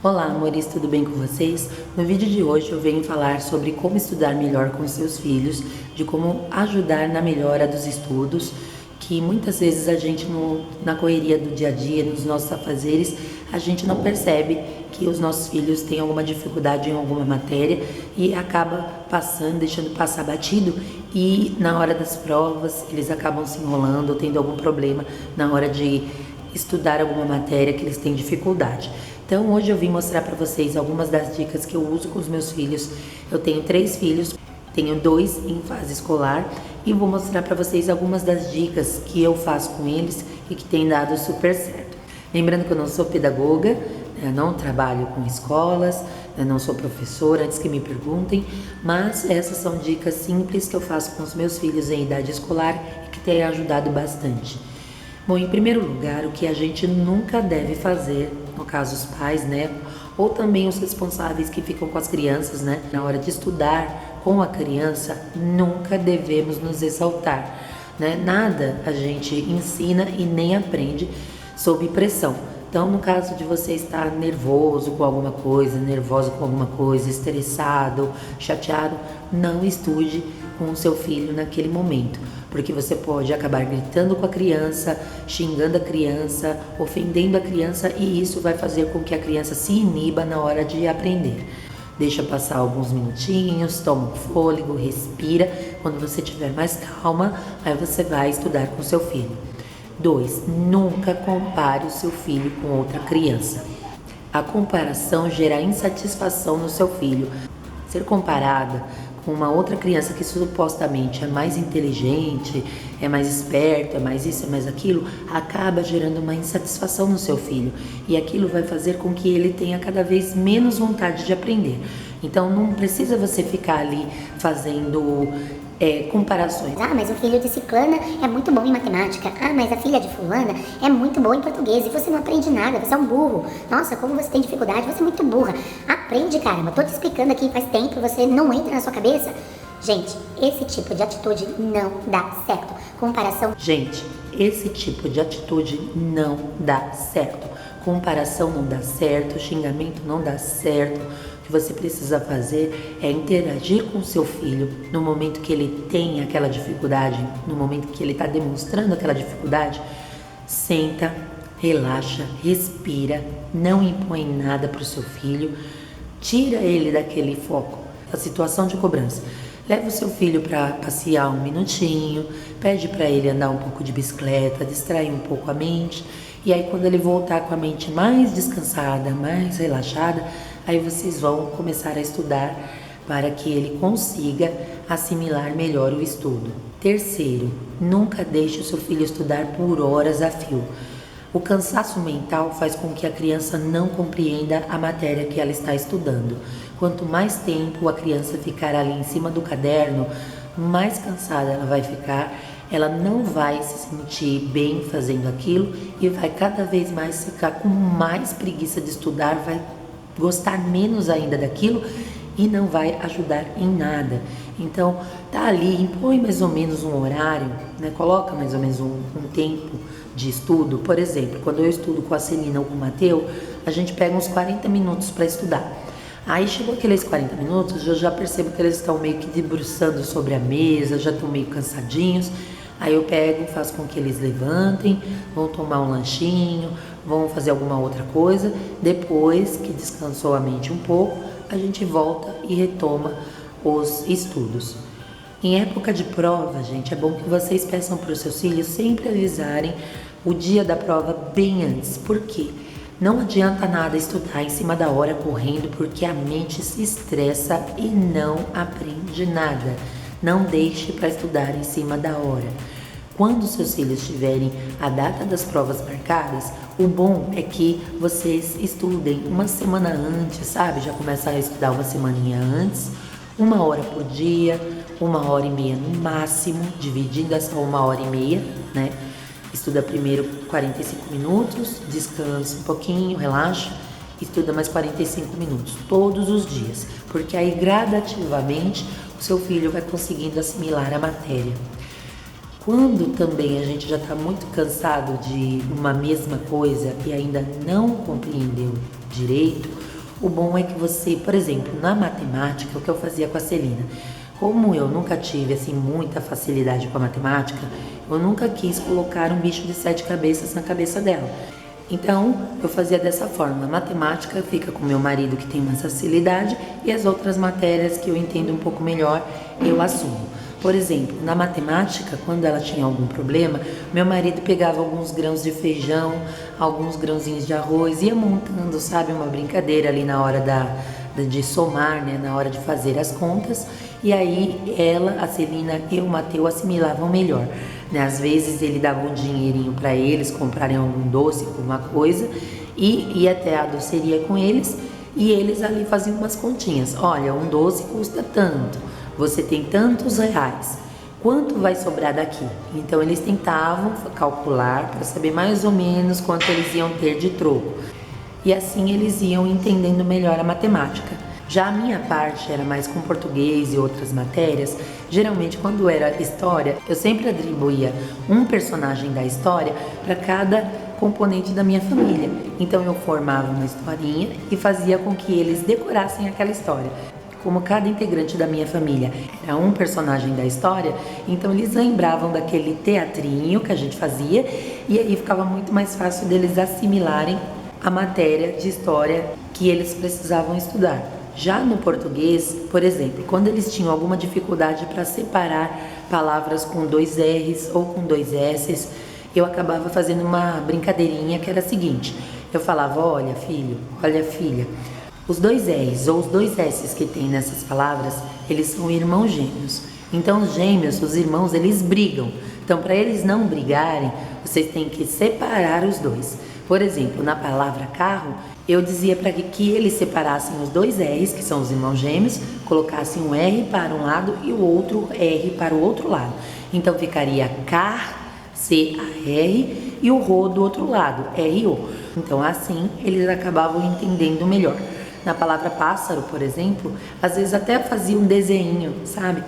Olá, amores, tudo bem com vocês? No vídeo de hoje eu venho falar sobre como estudar melhor com seus filhos, de como ajudar na melhora dos estudos, que muitas vezes a gente na correria do dia a dia, nos nossos afazeres, a gente não percebe que os nossos filhos têm alguma dificuldade em alguma matéria e acaba passando, deixando passar batido, e na hora das provas eles acabam se enrolando, tendo algum problema na hora de estudar alguma matéria que eles têm dificuldade. Então hoje eu vim mostrar para vocês algumas das dicas que eu uso com os meus filhos. Eu tenho 3 filhos, tenho 2 em fase escolar e vou mostrar para vocês algumas das dicas que eu faço com eles e que tem dado super certo. Lembrando que eu não sou pedagoga, eu não trabalho com escolas, eu não sou professora, antes que me perguntem, mas essas são dicas simples que eu faço com os meus filhos em idade escolar e que têm ajudado bastante. Bom, em primeiro lugar, o que a gente nunca deve fazer, no caso os pais, né, ou também os responsáveis que ficam com as crianças, né, na hora de estudar com a criança, nunca devemos nos exaltar, né? Nada a gente ensina e nem aprende sob pressão. Então, no caso de você estar nervoso com alguma coisa, nervosa com alguma coisa, estressado, chateado, não estude com o seu filho naquele momento, porque você pode acabar gritando com a criança, xingando a criança, ofendendo a criança, e isso vai fazer com que a criança se iniba na hora de aprender. Deixa passar alguns minutinhos, toma um fôlego, respira. Quando você estiver mais calma, aí você vai estudar com seu filho. 2. Nunca compare o seu filho com outra criança. A comparação gera insatisfação no seu filho. Ser comparada com uma outra criança que supostamente é mais inteligente, é mais esperto, é mais isso, é mais aquilo, acaba gerando uma insatisfação no seu filho. E aquilo vai fazer com que ele tenha cada vez menos vontade de aprender. Então não precisa você ficar ali fazendo comparações. Ah, mas o filho de ciclana é muito bom em matemática. Ah, mas a filha de fulana é muito boa em português. E você não aprende nada, você é um burro. Nossa, como você tem dificuldade, você é muito burra. Aprende, caramba, tô te explicando aqui faz tempo, você não entra na sua cabeça. Gente, esse tipo de atitude não dá certo. Comparação... Gente, esse tipo de atitude não dá certo. Comparação não dá certo, xingamento não dá certo. O que você precisa fazer é interagir com o seu filho no momento que ele tem aquela dificuldade, no momento que ele está demonstrando aquela dificuldade. Senta, relaxa, respira, não impõe nada para o seu filho, tira ele daquele foco, da situação de cobrança. Leva o seu filho para passear um minutinho, pede para ele andar um pouco de bicicleta, distrair um pouco a mente, e aí quando ele voltar com a mente mais descansada, mais relaxada, aí vocês vão começar a estudar para que ele consiga assimilar melhor o estudo. 3º, nunca deixe o seu filho estudar por horas a fio. O cansaço mental faz com que a criança não compreenda a matéria que ela está estudando. Quanto mais tempo a criança ficar ali em cima do caderno, mais cansada ela vai ficar, ela não vai se sentir bem fazendo aquilo e vai cada vez mais ficar com mais preguiça de estudar, vai gostar menos ainda daquilo e não vai ajudar em nada. Então, tá ali, impõe mais ou menos um horário, né? Coloca mais ou menos um tempo de estudo. Por exemplo, quando eu estudo com a Celina ou com o Mateus, a gente pega uns 40 minutos para estudar. Aí chegou aqueles 40 minutos, eu já percebo que eles estão meio que debruçando sobre a mesa, já estão meio cansadinhos. Aí eu pego, faço com que eles levantem, vão tomar um lanchinho, vão fazer alguma outra coisa. Depois que descansou a mente um pouco, a gente volta e retoma os estudos. Em época de prova, gente, é bom que vocês peçam para os seus filhos sempre avisarem o dia da prova bem antes. Por quê? Não adianta nada estudar em cima da hora correndo, porque a mente se estressa e não aprende nada. Não deixe para estudar em cima da hora. Quando seus filhos tiverem a data das provas marcadas, o bom é que vocês estudem uma semana antes, sabe? Já começa a estudar uma semaninha antes, 1 hora por dia, 1h30 no máximo, dividindo essa 1h30, né? Estuda primeiro 45 minutos, descansa um pouquinho, relaxa, estuda mais 45 minutos, todos os dias, porque aí gradativamente o seu filho vai conseguindo assimilar a matéria. Quando também a gente já está muito cansado de uma mesma coisa e ainda não compreendeu direito, O bom é que você, por exemplo, na matemática, o que eu fazia com a Celina, como eu nunca tive assim muita facilidade com a matemática, eu nunca quis colocar um bicho de 7 cabeças na cabeça dela. Então, eu fazia dessa forma. A matemática fica com meu marido, que tem mais facilidade, e as outras matérias que eu entendo um pouco melhor, eu assumo. Por exemplo, na matemática, quando ela tinha algum problema, meu marido pegava alguns grãos de feijão, alguns grãozinhos de arroz, ia montando, sabe, uma brincadeira ali na hora de somar, né, na hora de fazer as contas, e aí ela, a Celina e o Mateus assimilavam melhor, né? Às vezes ele dava um dinheirinho para eles comprarem algum doce, alguma coisa, e ia até a doceria com eles, e eles ali faziam umas continhas. Olha, um doce custa tanto, você tem tantos reais, quanto vai sobrar daqui? Então eles tentavam calcular para saber mais ou menos quanto eles iam ter de troco. E assim eles iam entendendo melhor a matemática. Já a minha parte era mais com português e outras matérias. Geralmente, quando era história, eu sempre atribuía um personagem da história para cada componente da minha família. Então eu formava uma historinha e fazia com que eles decorassem aquela história. Como cada integrante da minha família era um personagem da história, então eles lembravam daquele teatrinho que a gente fazia, e aí ficava muito mais fácil deles assimilarem a matéria de história que eles precisavam estudar. Já no português, por exemplo, quando eles tinham alguma dificuldade para separar palavras com 2 R's ou com 2 S's, eu acabava fazendo uma brincadeirinha que era a seguinte: eu falava, olha filho, olha filha, os 2 R's ou os 2 S's que tem nessas palavras, eles são irmãos gêmeos. Então os gêmeos, os irmãos, eles brigam. Então para eles não brigarem, vocês têm que separar os dois. Por exemplo, na palavra carro, eu dizia para que eles separassem os 2 R's, que são os irmãos gêmeos, colocassem um R para um lado e o outro R para o outro lado. Então ficaria car, C-A-R, e o ro do outro lado, R-O. Então assim eles acabavam entendendo melhor. Na palavra pássaro, por exemplo, às vezes até fazia um desenho, sabe?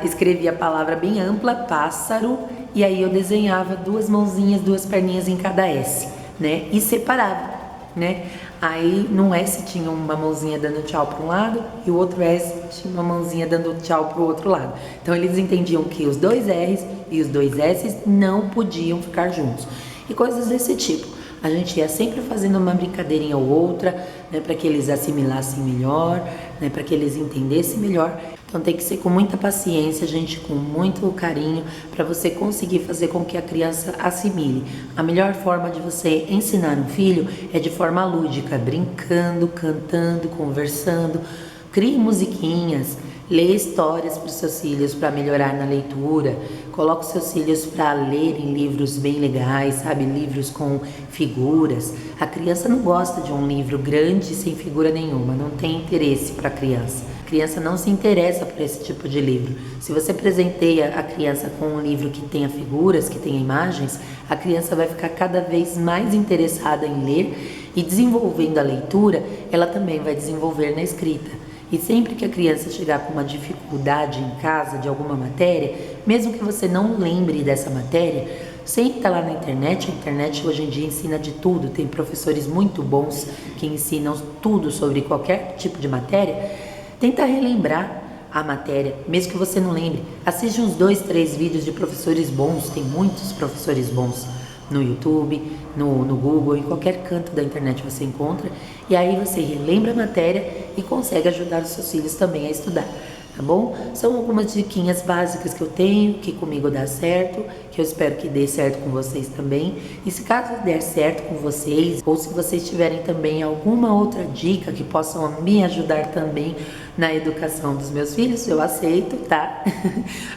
Escrevia a palavra bem ampla, pássaro, e aí eu desenhava 2 mãozinhas, 2 perninhas em cada S, né? E separava, né? Aí no S tinha uma mãozinha dando tchau para um lado e o outro S tinha uma mãozinha dando tchau para o outro lado. Então eles entendiam que os 2 R's e os 2 S's não podiam ficar juntos. E coisas desse tipo. A gente ia sempre fazendo uma brincadeirinha ou outra, né, para que eles assimilassem melhor, né, para que eles entendessem melhor. Então tem que ser com muita paciência, gente, com muito carinho, para você conseguir fazer com que a criança assimile. A melhor forma de você ensinar um filho é de forma lúdica, brincando, cantando, conversando. Crie musiquinhas, lê histórias para os seus filhos para melhorar na leitura. Coloque os seus filhos para lerem livros bem legais, sabe? Livros com figuras. A criança não gosta de um livro grande sem figura nenhuma, não tem interesse para a criança. A criança não se interessa por esse tipo de livro. Se você presenteia a criança com um livro que tenha figuras, que tenha imagens, a criança vai ficar cada vez mais interessada em ler, e desenvolvendo a leitura, ela também vai desenvolver na escrita. E sempre que a criança chegar com uma dificuldade em casa de alguma matéria, mesmo que você não lembre dessa matéria, senta lá na internet. A internet hoje em dia ensina de tudo, tem professores muito bons que ensinam tudo sobre qualquer tipo de matéria. Tenta relembrar a matéria, mesmo que você não lembre. Assiste uns 2, 3 vídeos de professores bons, tem muitos professores bons no YouTube, no Google, em qualquer canto da internet você encontra, e aí você relembra a matéria e consegue ajudar os seus filhos também a estudar, tá bom? São algumas diquinhas básicas que eu tenho, que comigo dá certo, que eu espero que dê certo com vocês também. E se caso der certo com vocês, ou se vocês tiverem também alguma outra dica que possam me ajudar também na educação dos meus filhos, eu aceito, tá?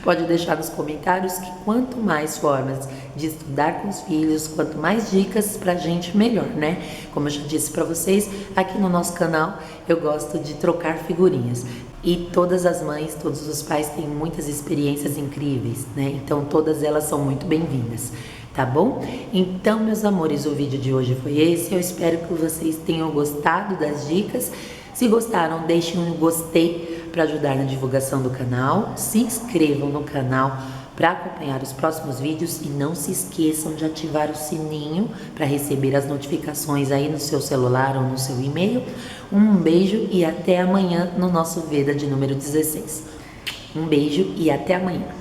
Pode deixar nos comentários, que quanto mais formas de estudar com os filhos, quanto mais dicas pra gente, melhor, né? Como eu já disse pra vocês, aqui no nosso canal eu gosto de trocar figurinhas. E todas as mães, todos os pais têm muitas experiências incríveis, né? Então todas elas são muito bem-vindas, tá bom? Então, meus amores, o vídeo de hoje foi esse. Eu espero que vocês tenham gostado das dicas. Se gostaram, deixem um gostei para ajudar na divulgação do canal. Se inscrevam no canal para acompanhar os próximos vídeos e não se esqueçam de ativar o sininho para receber as notificações aí no seu celular ou no seu e-mail. Um beijo e até amanhã no nosso Veda de número 16. Um beijo e até amanhã.